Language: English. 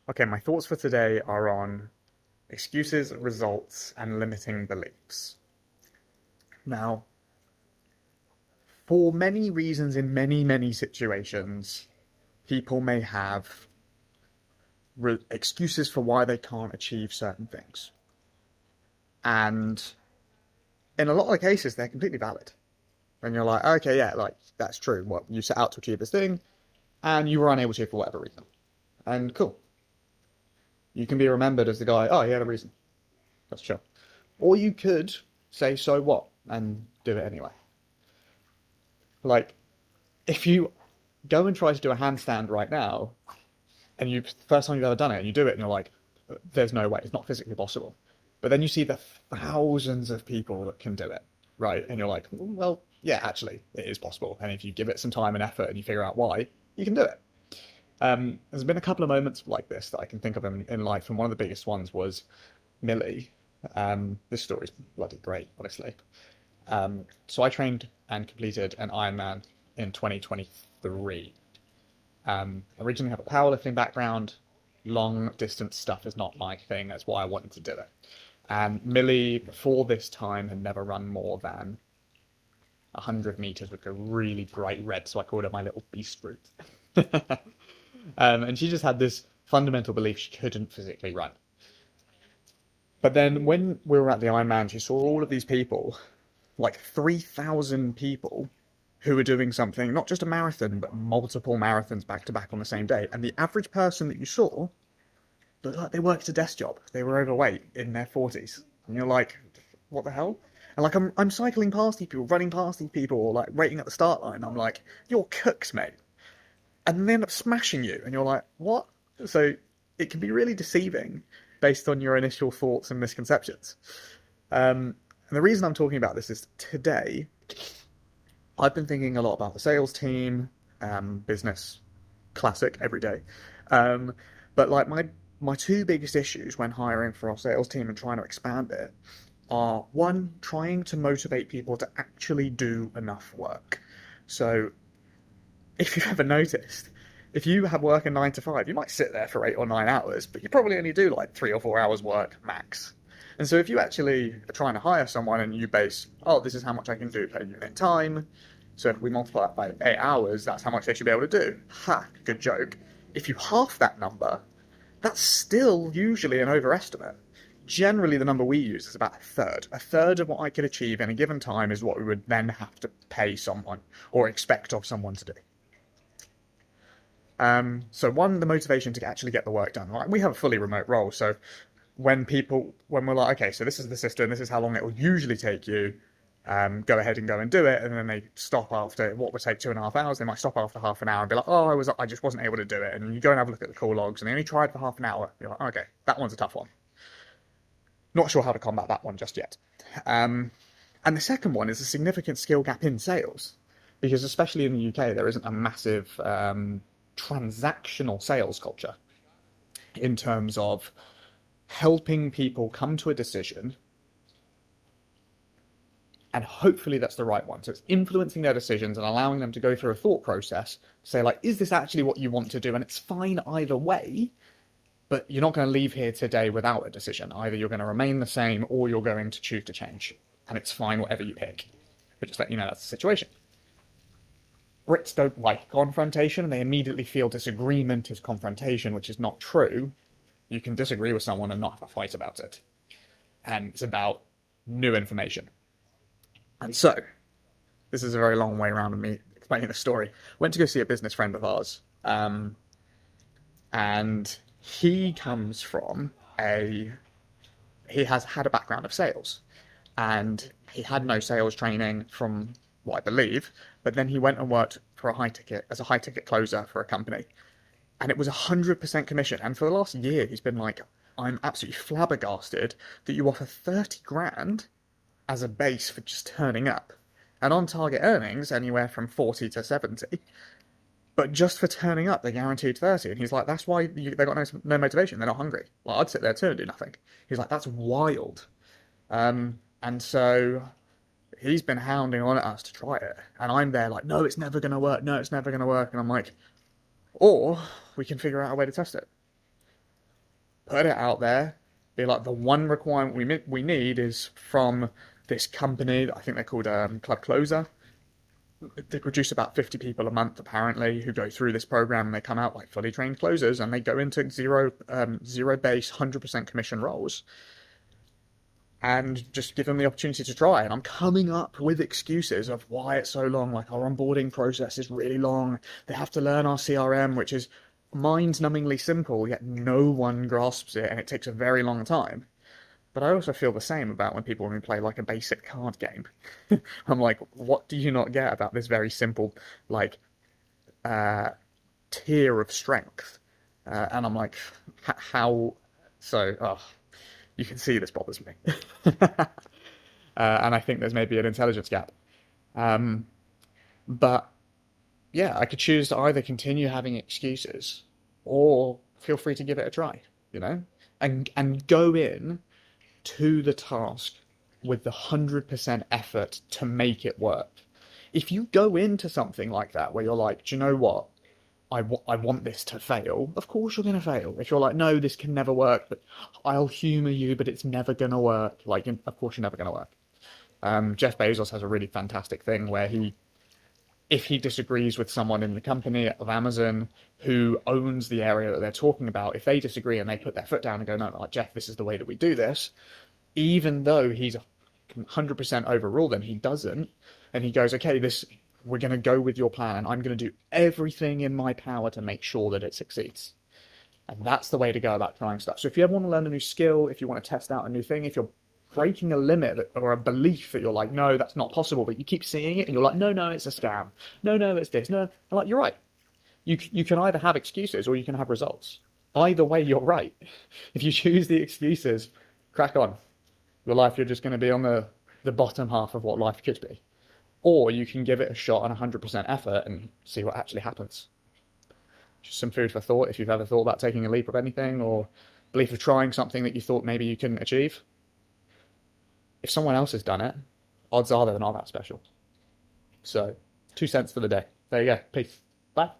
Okay, my thoughts for today are on excuses, results, and limiting beliefs. Now, for many reasons in many situations, people may have excuses for why they can't achieve certain things. And in a lot of the cases, they're completely valid. And you're like, okay, yeah, like, that's true. What, you set out to achieve this thing, and you were unable to for whatever reason. And cool. You can be remembered as the guy, oh, he had a reason. That's chill. Or you could say, so what? And do it anyway. Like, if you go and try to do a handstand right now, and you first time you've ever done it, and you do it, and you're like, there's no way, it's not physically possible. But then you see the thousands of people that can do it, right? And you're like, well, yeah, actually, it is possible. And if you give it some time and effort and you figure out why, you can do it. There's been a couple of moments like this that I can think of in life, and one of the biggest ones was Millie. This story's bloody great, honestly. So I trained and completed an Ironman in 2023. Originally have a powerlifting background. Long distance stuff is not my thing. That's why I wanted to do it. And Millie, before this time, had never run more than 100 meters with a really bright red, so I called her my little beast route. And she just had this fundamental belief she couldn't physically run. But then when we were at the Ironman, she saw all of these people, like 3,000 people, who were doing something, not just a marathon, but multiple marathons back to back on the same day. And the average person that you saw looked like they worked a desk job. They were overweight in their 40s. And you're like, what the hell? And like, I'm cycling past these people, running past these people, or like waiting at the start line. I'm like, you're cooks, mate. And they end up smashing you. And you're like, what? So it can be really deceiving based on your initial thoughts and misconceptions. And the reason I'm talking about this is today, I've been thinking a lot about the sales team, business, classic, every day. Um, but like my two biggest issues when hiring for our sales team and trying to expand it are one, trying to motivate people to actually do enough work. So if you've ever noticed, if you have work a 9 to 5, you might sit there for 8 or 9 hours, but you probably only do like 3 or 4 hours work max. And so if you actually are trying to hire someone and you base, oh, this is how much I can do per unit time. So if we multiply that by 8 hours, that's how much they should be able to do. Ha, good joke. If you half that number, that's still usually an overestimate. Generally, the number we use is about a third. A third of what I could achieve in a given time is what we would then have to pay someone or expect of someone to do. So one, the motivation to actually get the work done. Like, we have a fully remote role, so when we're like, okay, so this is the system, this is how long it will usually take you, go ahead and go and do it, and then they stop after what would take 2.5 hours. They might stop after half an hour and be like, oh, I just wasn't able to do it. And you go and have a look at the call logs, and they only tried for half an hour. You're like, okay, that one's a tough one. Not sure how to combat that one just yet. And the second one is a significant skill gap in sales, because especially in the UK, there isn't a massive transactional sales culture in terms of helping people come to a decision, and hopefully that's the right one. So it's influencing their decisions and allowing them to go through a thought process to say, like, is this actually what you want to do? And it's fine either way, but you're not going to leave here today without a decision. Either you're going to remain the same or you're going to choose to change. And it's fine whatever you pick. But just let you know that's the situation. Brits don't like confrontation, and they immediately feel disagreement is confrontation, which is not true. You can disagree with someone and not have a fight about it. And it's about new information. And so, this is a very long way around of me explaining the story. Went to go see a business friend of ours, and he comes from he has had a background of sales, and he had no sales training from what I believe, but then he went and worked for as a high ticket closer for a company, and it was 100% commission. And for the last year, he's been like, I'm absolutely flabbergasted that you offer 30 grand as a base for just turning up, and on target earnings anywhere from 40 to 70. But just for turning up, they're guaranteed 30. And he's like, that's why they got no motivation. They're not hungry. Like, I'd sit there too and do nothing. He's like, that's wild. And so he's been hounding on at us to try it. And I'm there like, no, it's never going to work. No, it's never going to work. And I'm like, or we can figure out a way to test it. put it out there, be like, the one requirement we need is from this company. I think they're called Club Closer. They produce about 50 people a month apparently who go through this program, and they come out like fully trained closers, and they go into zero base 100% commission roles, and just give them the opportunity to try. And I'm coming up with excuses of why it's so long. Like, our onboarding process is really long. They have to learn our CRM, which is mind-numbingly simple, yet no one grasps it, and it takes a very long time. But I also feel the same about when people play like a basic card game. I'm like, what do you not get about this very simple, like, tier of strength? And I'm like, how? So, you can see this bothers me. And I think there's maybe an intelligence gap. But yeah, I could choose to either continue having excuses or feel free to give it a try, and go in to the task with the 100% effort to make it work. If you go into something like that where you're like, do you know what? I want this to fail. Of course you're going to fail. If you're like, no, this can never work, but I'll humor you, but it's never going to work. Like, of course you're never going to work. Jeff Bezos has a really fantastic thing where if he disagrees with someone in the company of Amazon who owns the area that they're talking about, if they disagree and they put their foot down and go, no, like, Jeff, this is the way that we do this, even though he's 100% overruled them, he doesn't. And he goes, okay, we're going to go with your plan, and I'm going to do everything in my power to make sure that it succeeds. And that's the way to go about trying stuff. So if you ever want to learn a new skill, if you want to test out a new thing, if you're breaking a limit or a belief that you're like, no, that's not possible, but you keep seeing it and you're like, no, it's a scam. No, it's this. No, I'm like, you're right. You can either have excuses or you can have results. Either way, you're right. If you choose the excuses, crack on. Your life, you're just going to be on the bottom half of what life could be. Or you can give it a shot and 100% effort and see what actually happens. Just some food for thought if you've ever thought about taking a leap of anything, or belief of trying something that you thought maybe you couldn't achieve. If someone else has done it, odds are they're not that special. So, 2 cents for the day. There you go. Peace. Bye.